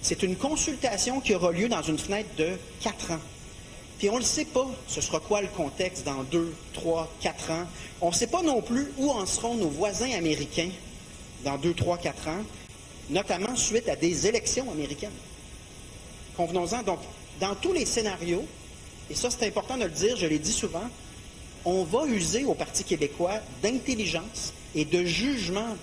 C'est une consultation qui aura lieu dans une fenêtre de 4 ans. Puis on ne le sait pas, ce sera quoi le contexte dans 2, 3, 4 ans. On ne sait pas non plus où en seront nos voisins américains dans 2, 3, 4 ans, notamment suite à des élections américaines. Convenons-en. Donc, dans tous les scénarios, et ça c'est important de le dire, je l'ai dit souvent, on va user au Parti québécois d'intelligence et de jugement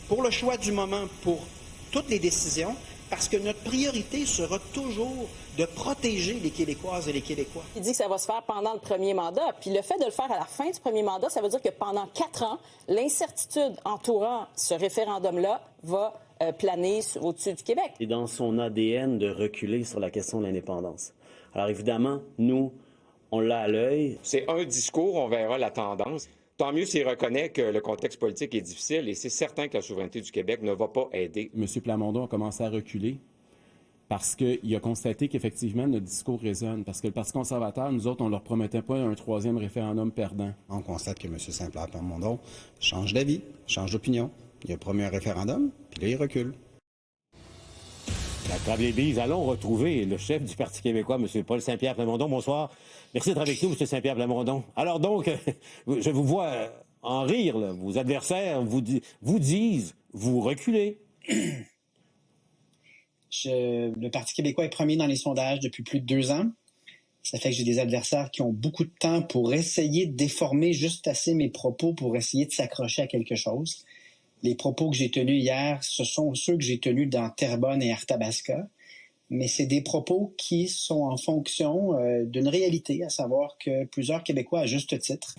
pour le choix du moment, pour toutes les décisions, parce que notre priorité sera toujours de protéger les Québécoises et les Québécois. Il dit que ça va se faire pendant le premier mandat. Puis le fait de le faire à la fin du premier mandat, ça veut dire que pendant 4 ans, l'incertitude entourant ce référendum-là va planer au-dessus du Québec. C'est dans son ADN de reculer sur la question de l'indépendance. Alors évidemment, nous, on l'a à l'œil. C'est un discours, on verra la tendance. Tant mieux s'il reconnaît que le contexte politique est difficile et c'est certain que la souveraineté du Québec ne va pas aider. M. Plamondon a commencé à reculer parce qu'il a constaté qu'effectivement, notre discours résonne. Parce que le Parti conservateur, nous autres, on ne leur promettait pas un 3e référendum perdant. On constate que M. Saint-Pierre Plamondon change d'avis, change d'opinion. Il a promis un référendum, puis là, il recule. La table est bise. Allons retrouver le chef du Parti québécois, M. Paul Saint-Pierre Plamondon. Bonsoir. Merci d'être avec nous, M. Saint-Pierre Plamondon. Alors donc, je vous vois en rire, là. Vos adversaires vous disent, vous reculez. Le Parti québécois est premier dans les sondages depuis plus de 2 ans. Ça fait que j'ai des adversaires qui ont beaucoup de temps pour essayer de déformer juste assez mes propos pour essayer de s'accrocher à quelque chose. Les propos que j'ai tenus hier, ce sont ceux que j'ai tenus dans Terrebonne et Arthabasca, mais c'est des propos qui sont en fonction d'une réalité, à savoir que plusieurs Québécois, à juste titre,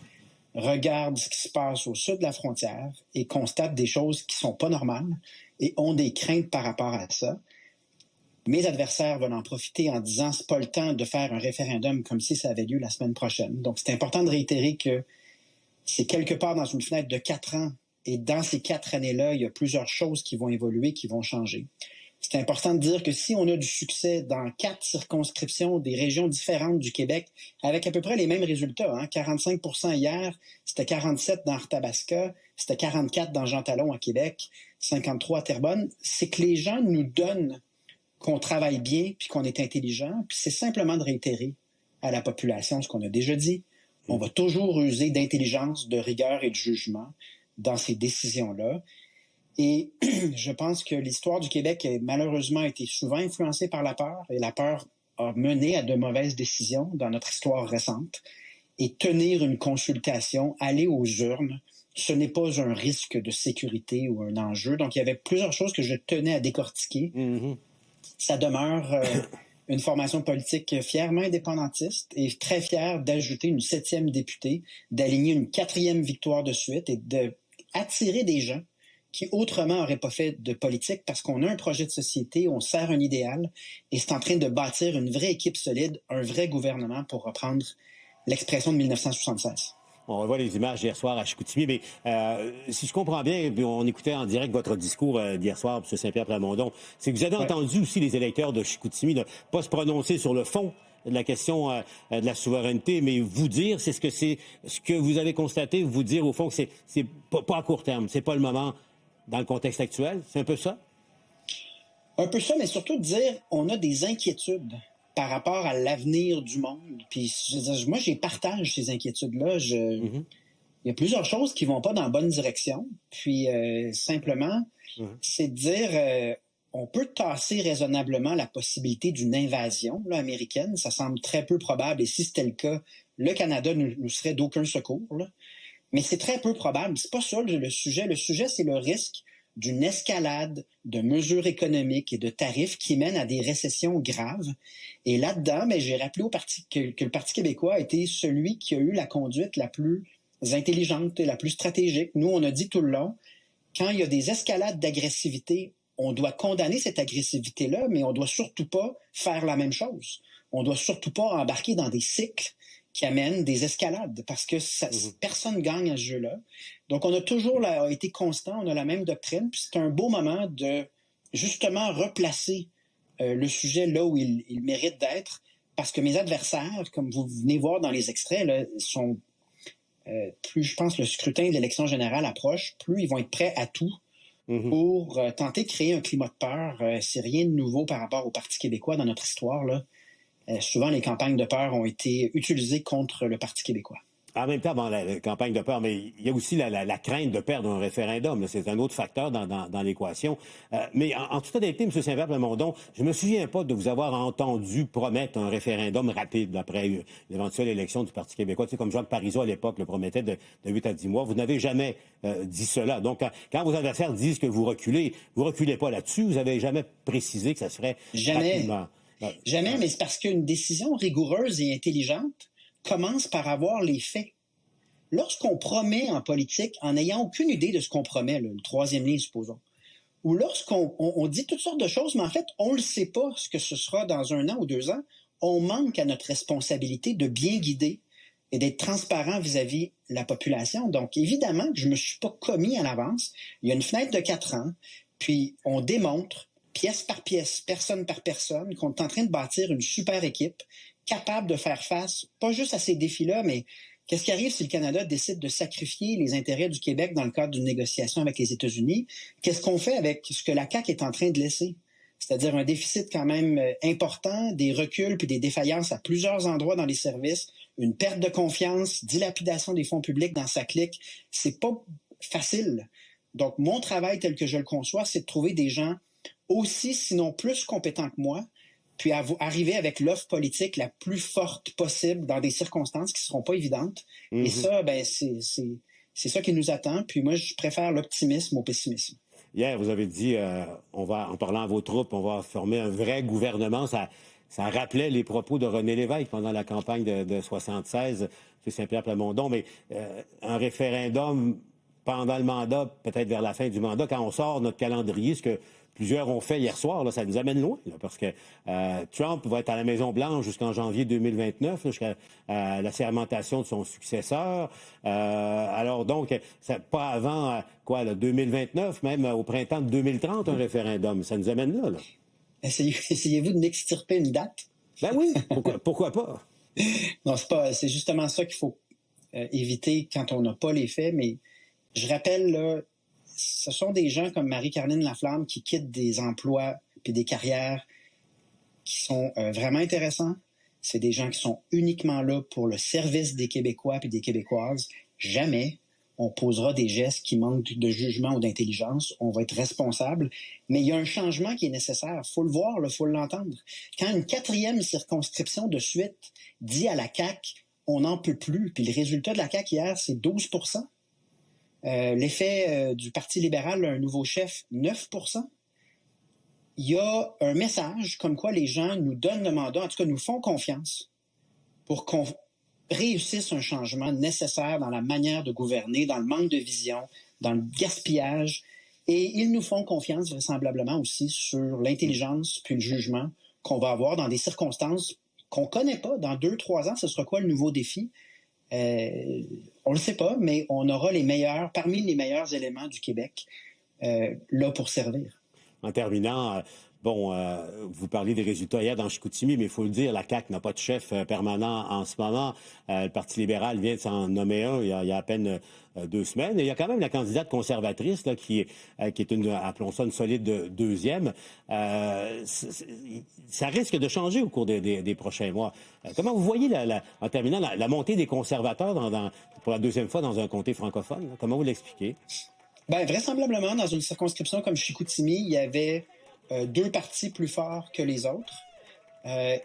regardent ce qui se passe au sud de la frontière et constatent des choses qui sont pas normales et ont des craintes par rapport à ça. Mes adversaires veulent en profiter en disant « c'est pas le temps de faire un référendum comme si ça avait lieu la semaine prochaine ». Donc, c'est important de réitérer que c'est quelque part dans une fenêtre de 4 ans. Et dans ces 4 années-là, il y a plusieurs choses qui vont évoluer, qui vont changer. C'est important de dire que si on a du succès dans 4 circonscriptions des régions différentes du Québec, avec à peu près les mêmes résultats, 45 % hier, c'était 47 dans Arthabasca, c'était 44 dans Jean Talon à Québec, 53 à Terrebonne, c'est que les gens nous donnent qu'on travaille bien puis qu'on est intelligent, puis c'est simplement de réitérer à la population ce qu'on a déjà dit. On va toujours user d'intelligence, de rigueur et de jugement dans ces décisions-là. Et je pense que l'histoire du Québec a malheureusement été souvent influencée par la peur, et la peur a mené à de mauvaises décisions dans notre histoire récente. Et tenir une consultation, aller aux urnes, ce n'est pas un risque de sécurité ou un enjeu. Donc, il y avait plusieurs choses que je tenais à décortiquer. Ça demeure une formation politique fièrement indépendantiste et très fière d'ajouter une 7e députée, d'aligner une 4e victoire de suite et d'attirer des gens qui autrement n'auraient pas fait de politique parce qu'on a un projet de société, on sert un idéal et c'est en train de bâtir une vraie équipe solide, un vrai gouvernement pour reprendre l'expression de 1976. On revoit les images d'hier soir à Chicoutimi, mais si je comprends bien, on écoutait en direct votre discours d'hier soir, M. Saint-Pierre Plamondon, c'est que vous avez entendu aussi les électeurs de Chicoutimi ne pas se prononcer sur le fond de la question de la souveraineté, mais vous dire, c'est ce que vous avez constaté, vous dire au fond que c'est pas à court terme, c'est pas le moment dans le contexte actuel, c'est un peu ça? Un peu ça, mais surtout de dire on a des inquiétudes par rapport à l'avenir du monde. Puis moi, je partage ces inquiétudes-là. Il y a plusieurs choses qui vont pas dans la bonne direction. Puis simplement, c'est de dire on peut tasser raisonnablement la possibilité d'une invasion américaine. Ça semble très peu probable. Et si c'était le cas, le Canada nous serait d'aucun secours. Là. Mais c'est très peu probable. C'est pas ça le sujet. Le sujet, c'est le risque d'une escalade de mesures économiques et de tarifs qui mènent à des récessions graves. Et là-dedans, j'ai rappelé que le Parti québécois a été celui qui a eu la conduite la plus intelligente et la plus stratégique. Nous, on a dit tout le long, quand il y a des escalades d'agressivité, on doit condamner cette agressivité-là, mais on doit surtout pas faire la même chose. On doit surtout pas embarquer dans des cycles qui amènent des escalades, parce que personne ne gagne à ce jeu-là. Donc, on a toujours été constant, on a la même doctrine, puis c'est un beau moment de justement replacer le sujet là où il mérite d'être, parce que mes adversaires, comme vous venez voir dans les extraits, là, sont plus, je pense, le scrutin de l'élection générale approche, plus ils vont être prêts à tout pour tenter de créer un climat de peur. C'est rien de nouveau par rapport au Parti québécois dans notre histoire, là. Souvent, les campagnes de peur ont été utilisées contre le Parti québécois. En même temps, la campagne de peur, mais il y a aussi la crainte de perdre un référendum. Là. C'est un autre facteur dans l'équation. Mais en toute honnêteté, M. Saint-Pierre Plamondon, je me souviens pas de vous avoir entendu promettre un référendum rapide après l'éventuelle élection du Parti québécois. Tu sais, comme Jacques Parizeau, à l'époque, le promettait de 8 à 10 mois. Vous n'avez jamais dit cela. Donc, quand vos adversaires disent que vous reculez pas là-dessus. Vous n'avez jamais précisé que ça serait rapidement. Jamais, mais c'est parce qu'une décision rigoureuse et intelligente commence par avoir les faits. Lorsqu'on promet en politique, en n'ayant aucune idée de ce qu'on promet, le troisième lien, supposons, ou lorsqu'on dit toutes sortes de choses, mais en fait, on ne le sait pas ce que ce sera dans 1 an ou 2 ans, on manque à notre responsabilité de bien guider et d'être transparent vis-à-vis de la population. Donc, évidemment que je ne me suis pas commis à l'avance. Il y a une fenêtre de 4 ans, puis on démontre, pièce par pièce, personne par personne, qu'on est en train de bâtir une super équipe capable de faire face, pas juste à ces défis-là, mais qu'est-ce qui arrive si le Canada décide de sacrifier les intérêts du Québec dans le cadre d'une négociation avec les États-Unis? Qu'est-ce qu'on fait avec ce que la CAQ est en train de laisser? C'est-à-dire un déficit quand même important, des reculs puis des défaillances à plusieurs endroits dans les services, une perte de confiance, dilapidation des fonds publics dans sa clique. C'est pas facile. Donc, mon travail tel que je le conçois, c'est de trouver des gens aussi, sinon plus compétents que moi, puis arriver avec l'offre politique la plus forte possible dans des circonstances qui ne seront pas évidentes. Et ça, ben, c'est ça qui nous attend. Puis moi, je préfère l'optimisme au pessimisme. Hier, vous avez dit, en parlant à vos troupes, on va former un vrai gouvernement. Ça rappelait les propos de René Lévesque pendant la campagne de 76, M. Saint-Pierre Plamondon. Mais un référendum pendant le mandat, peut-être vers la fin du mandat, quand on sort notre calendrier, ce que plusieurs ont fait hier soir, là, ça nous amène loin, là, parce que Trump va être à la Maison-Blanche jusqu'en janvier 2029, là, jusqu'à la sermentation de son successeur. Alors donc, pas avant 2029, même au printemps de 2030, un référendum. Ça nous amène là. Essayez-vous de m'extirper une date? Ben oui, pourquoi pas? Non, c'est justement ça qu'il faut éviter quand on n'a pas les faits, mais je rappelle, là, ce sont des gens comme Marie-Caroline Laflamme qui quittent des emplois puis des carrières qui sont vraiment intéressants. C'est des gens qui sont uniquement là pour le service des Québécois puis des Québécoises. Jamais on posera des gestes qui manquent de jugement ou d'intelligence. On va être responsable. Mais il y a un changement qui est nécessaire. Il faut le voir, il faut l'entendre. Quand une 4e circonscription de suite dit à la CAQ « on n'en peut plus », puis le résultat de la CAQ hier, c'est 12 %. L'effet du Parti libéral, un nouveau chef, 9 %. Il y a un message comme quoi les gens nous donnent le mandat, en tout cas nous font confiance pour qu'on réussisse un changement nécessaire dans la manière de gouverner, dans le manque de vision, dans le gaspillage. Et ils nous font confiance vraisemblablement aussi sur l'intelligence puis le jugement qu'on va avoir dans des circonstances qu'on ne connaît pas. Dans 2-3 ans, ce sera quoi le nouveau défi? On ne le sait pas, mais on aura parmi les meilleurs éléments du Québec là pour servir. En terminant, vous parlez des résultats hier dans Chicoutimi, mais il faut le dire, la CAQ n'a pas de chef permanent en ce moment. Le Parti libéral vient de s'en nommer un il y a à peine 2 semaines. Et il y a quand même la candidate conservatrice là, qui est appelons ça une solide 2e. Ça risque de changer au cours des prochains mois. Comment vous voyez, en terminant, la montée des conservateurs pour la 2e fois dans un comté francophone? Là? Comment vous l'expliquez? Bien, vraisemblablement, dans une circonscription comme Chicoutimi, il y avait 2 partis plus forts que les autres.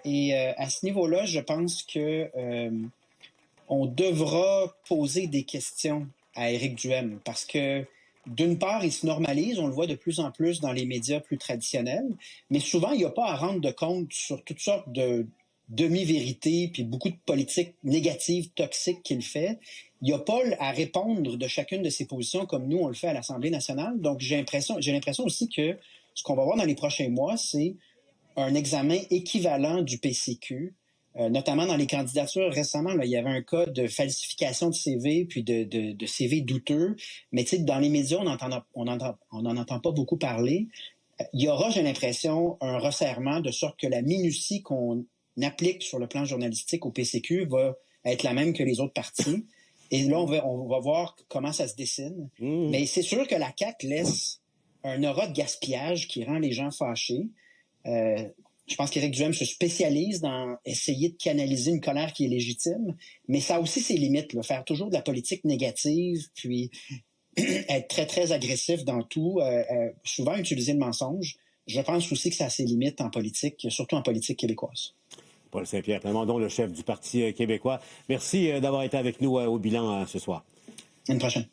Et à ce niveau-là, je pense que on devra poser des questions à Éric Duhaime parce que, d'une part, il se normalise, on le voit de plus en plus dans les médias plus traditionnels, mais souvent, il n'y a pas à rendre de compte sur toutes sortes de demi-vérités puis beaucoup de politiques négatives, toxiques qu'il fait. Il n'y a pas à répondre de chacune de ses positions comme nous, on le fait à l'Assemblée nationale. Donc, j'ai l'impression aussi que ce qu'on va voir dans les prochains mois, c'est un examen équivalent du PCQ, notamment dans les candidatures. Récemment, là, il y avait un cas de falsification de CV puis de CV douteux. Mais tu sais, dans les médias, on n'en entend pas beaucoup parler. Il y aura, j'ai l'impression, un resserrement de sorte que la minutie qu'on applique sur le plan journalistique au PCQ va être la même que les autres partis. Et là, on va voir comment ça se dessine. Mais c'est sûr que la CAQ laisse un aura de gaspillage qui rend les gens fâchés. Je pense qu'Éric Duhem se spécialise dans essayer de canaliser une colère qui est légitime, mais ça a aussi ses limites, là. Faire toujours de la politique négative, puis être très, très agressif dans tout, souvent utiliser le mensonge. Je pense aussi que ça a ses limites en politique, surtout en politique québécoise. Paul Saint-Pierre Plamondon, le chef du Parti québécois. Merci d'avoir été avec nous au bilan ce soir. À une prochaine.